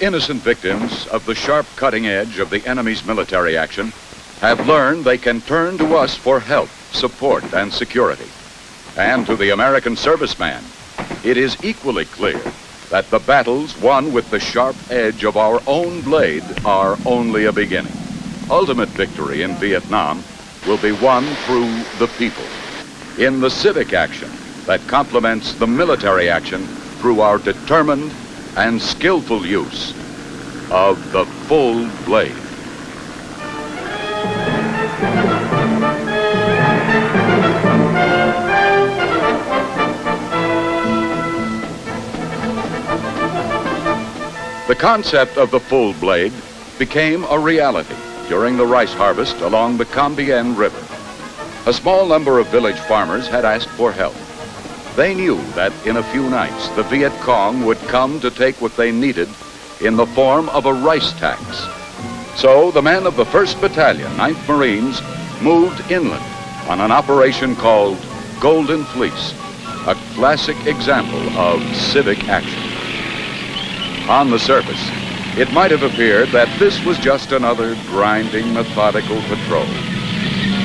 innocent victims of the sharp cutting edge of the enemy's military action have learned they can turn to us for help, support, and security. And to the American serviceman, it is equally clear that the battles won with the sharp edge of our own blade are only a beginning. Ultimate victory in Vietnam will be won through the people, in the civic action that complements the military action through our determined and skillful use of the full blade. The concept of the full blade became a reality during the rice harvest along the Cong River. A small number of village farmers had asked for help. They knew that in a few nights the Vietcong would come to take what they needed in the form of a rice tax. So the men of the 1st Battalion, 9th Marines, moved inland on an operation called Golden Fleece, a classic example of civic action. On the surface, it might have appeared that this was just another grinding, methodical patrol.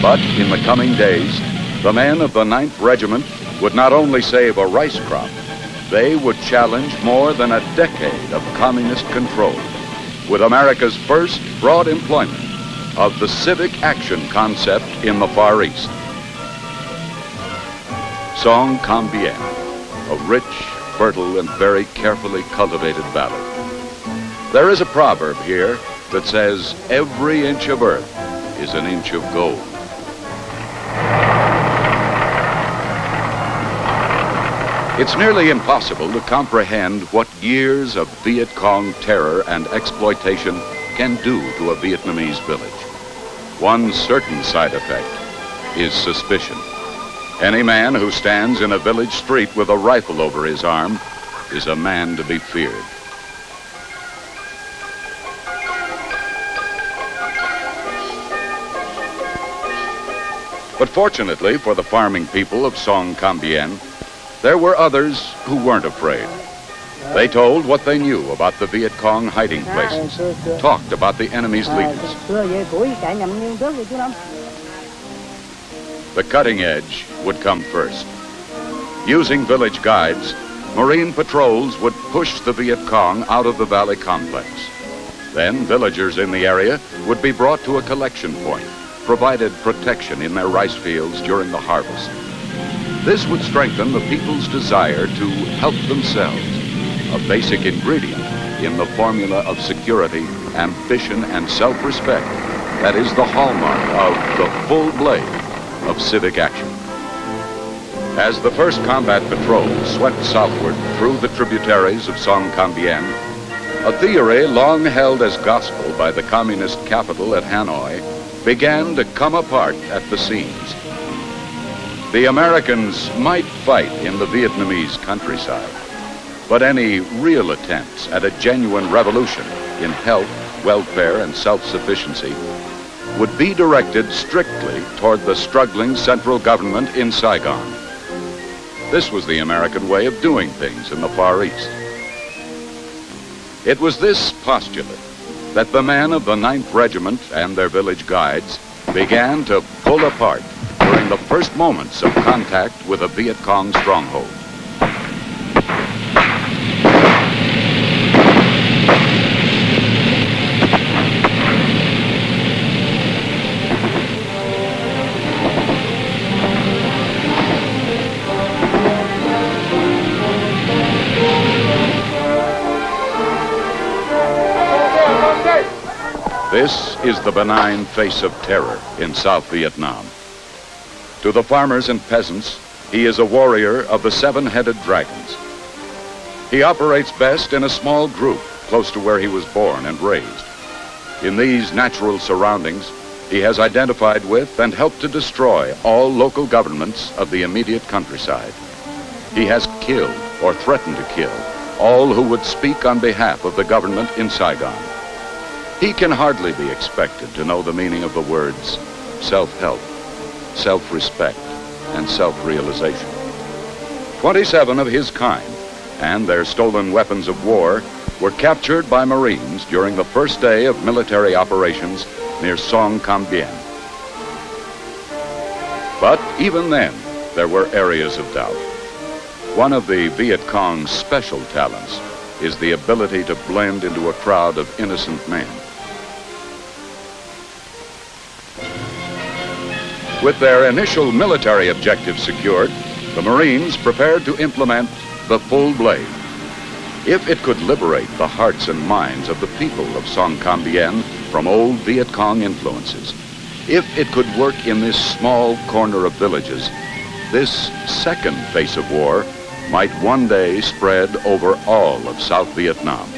But in the coming days, the men of the 9th Regiment would not only save a rice crop, they would challenge more than a decade of communist control with America's first broad employment of the civic action concept in the Far East. Song Cambien, a rich, fertile, and very carefully cultivated valley. There is a proverb here that says, every inch of earth is an inch of gold. It's nearly impossible to comprehend what years of Viet Cong terror and exploitation can do to a Vietnamese village. One certain side effect is suspicion. Any man who stands in a village street with a rifle over his arm is a man to be feared. But fortunately for the farming people of Song Cambien, there were others who weren't afraid. They told what they knew about the Viet Cong hiding places, talked about the enemy's leaders. The cutting edge would come first. Using village guides, Marine patrols would push the Viet Cong out of the valley complex. Then villagers in the area would be brought to a collection point, provided protection in their rice fields during the harvest. This would strengthen the people's desire to help themselves, a basic ingredient in the formula of security, ambition, and self-respect that is the hallmark of the full blade of civic action. As the first combat patrol swept southward through the tributaries of Song Cambien, a theory long held as gospel by the communist capital at Hanoi began to come apart at the seams. The Americans might fight in the Vietnamese countryside, but any real attempts at a genuine revolution in health, welfare, and self-sufficiency would be directed strictly toward the struggling central government in Saigon. This was the American way of doing things in the Far East. It was this postulate that the men of the 9th Regiment and their village guides began to pull apart during the first moments of contact with a Viet Cong stronghold. This is the benign face of terror in South Vietnam. To the farmers and peasants, he is a warrior of the 7-headed dragons. He operates best in a small group close to where he was born and raised. In these natural surroundings, he has identified with and helped to destroy all local governments of the immediate countryside. He has killed or threatened to kill all who would speak on behalf of the government in Saigon. He can hardly be expected to know the meaning of the words self-help, self-respect, and self-realization. 27 of his kind and their stolen weapons of war were captured by Marines during the first day of military operations near Song Cam Bien. But even then, there were areas of doubt. One of the Vietcong's special talents is the ability to blend into a crowd of innocent men. With their initial military objectives secured, the Marines prepared to implement the full blade. If it could liberate the hearts and minds of the people of Song Cam Bien from old Viet Cong influences, if it could work in this small corner of villages, this second phase of war might one day spread over all of South Vietnam.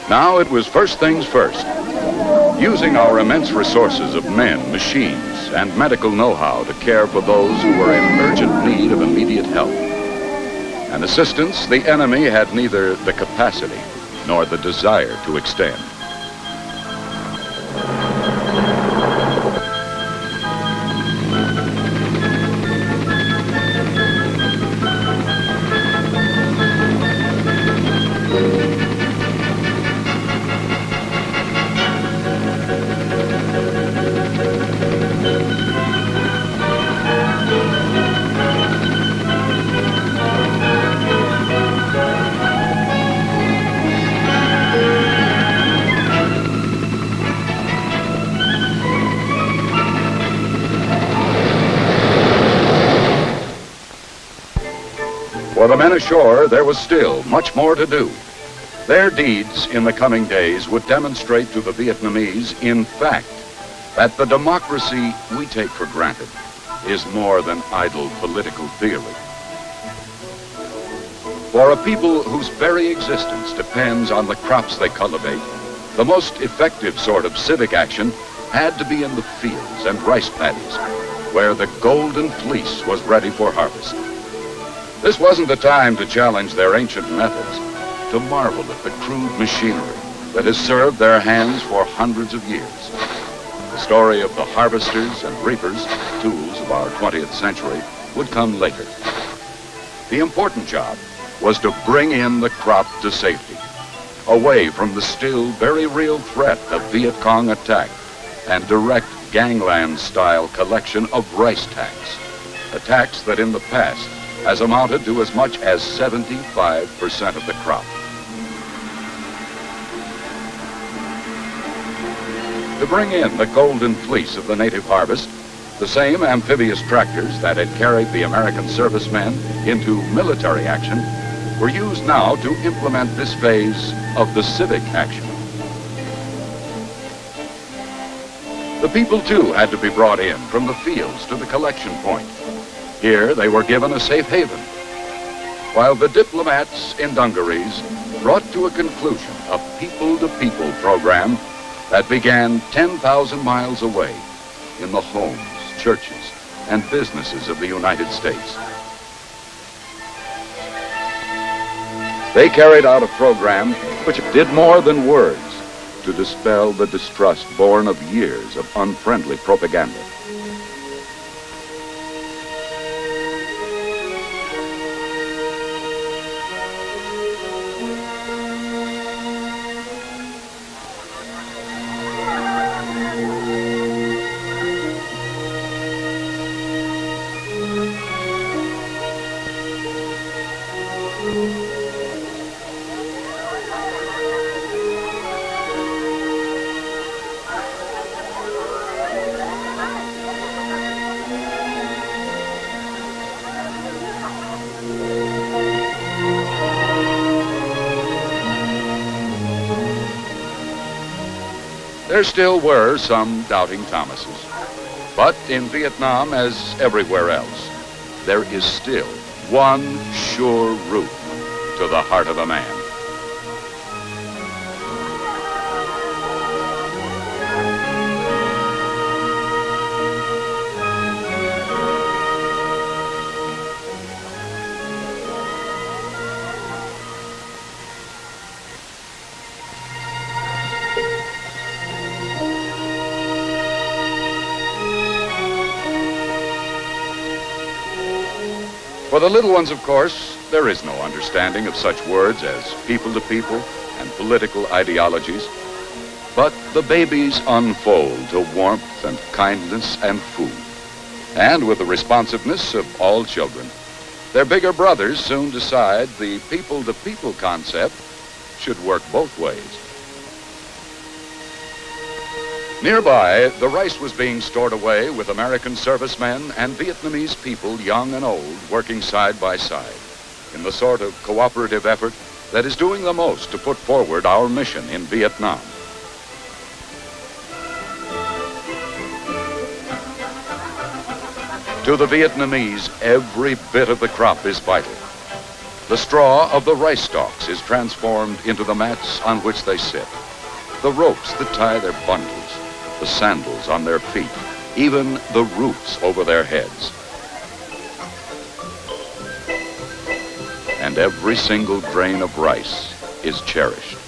Now it was first things first. Using our immense resources of men, machines, and medical know-how to care for those who were in urgent need of immediate help. An assistance the enemy had neither the capacity nor the desire to extend. For the men ashore, there was still much more to do. Their deeds in the coming days would demonstrate to the Vietnamese, in fact, that the democracy we take for granted is more than idle political theory. For a people whose very existence depends on the crops they cultivate, the most effective sort of civic action had to be in the fields and rice paddies, where the golden fleece was ready for harvest. This wasn't the time to challenge their ancient methods, to marvel at the crude machinery that has served their hands for hundreds of years. The story of the harvesters and reapers, tools of our 20th century, would come later. The important job was to bring in the crop to safety, away from the still very real threat of Viet Cong attack and direct gangland-style collection of rice tax, a tax that in the past has amounted to as much as 75% of the crop. To bring in the golden fleece of the native harvest, the same amphibious tractors that had carried the American servicemen into military action were used now to implement this phase of the civic action. The people, too, had to be brought in from the fields to the collection point. Here they were given a safe haven, while the diplomats in dungarees brought to a conclusion a people-to-people program that began 10,000 miles away in the homes, churches, and businesses of the United States. They carried out a program which did more than words to dispel the distrust born of years of unfriendly propaganda. There still were some doubting Thomases. But in Vietnam, as everywhere else, there is still one sure route to the heart of a man. For the little ones, of course, there is no understanding of such words as people to people and political ideologies. But the babies unfold to warmth and kindness and food. And with the responsiveness of all children, their bigger brothers soon decide the people-to-people concept should work both ways. Nearby, the rice was being stored away with American servicemen and Vietnamese people, young and old, working side by side in the sort of cooperative effort that is doing the most to put forward our mission in Vietnam. To the Vietnamese, every bit of the crop is vital. The straw of the rice stalks is transformed into the mats on which they sit, the ropes that tie their bundles, the sandals on their feet, even the roofs over their heads. And every single grain of rice is cherished.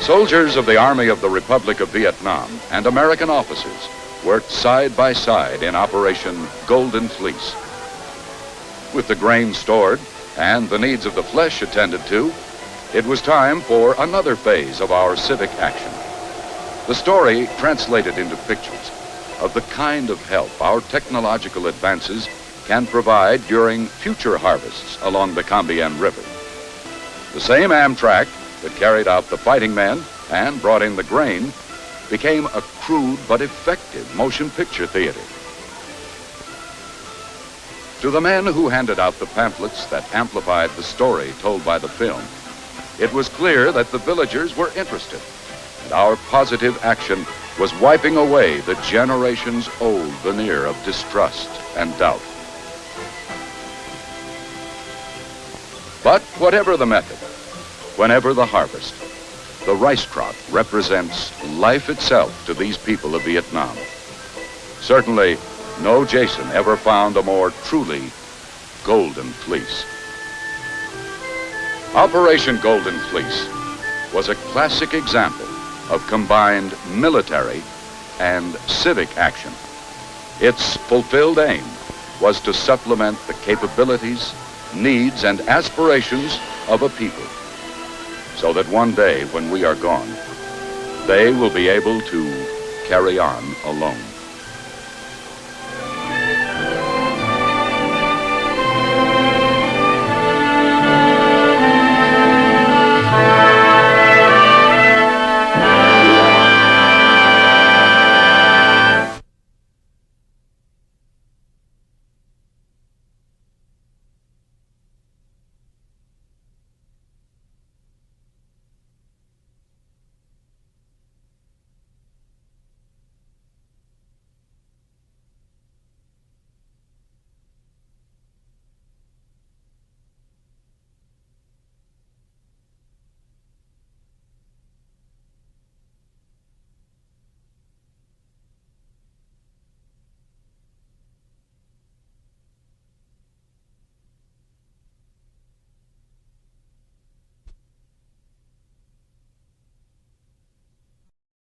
Soldiers of the Army of the Republic of Vietnam and American officers worked side by side in Operation Golden Fleece. With the grain stored and the needs of the flesh attended to, it was time for another phase of our civic action. The story translated into pictures of the kind of help our technological advances can provide during future harvests along the Cong River. The same Amtrak that carried out the fighting men and brought in the grain became a crude but effective motion picture theater. To the men who handed out the pamphlets that amplified the story told by the film, it was clear that the villagers were interested, and our positive action was wiping away the generations-old veneer of distrust and doubt. But whatever the method, whenever the harvest, the rice crop represents life itself to these people of Vietnam. Certainly, no Jason ever found a more truly golden fleece. Operation Golden Fleece was a classic example of combined military and civic action. Its fulfilled aim was to supplement the capabilities, needs, and aspirations of a people, so that one day when we are gone, they will be able to carry on alone.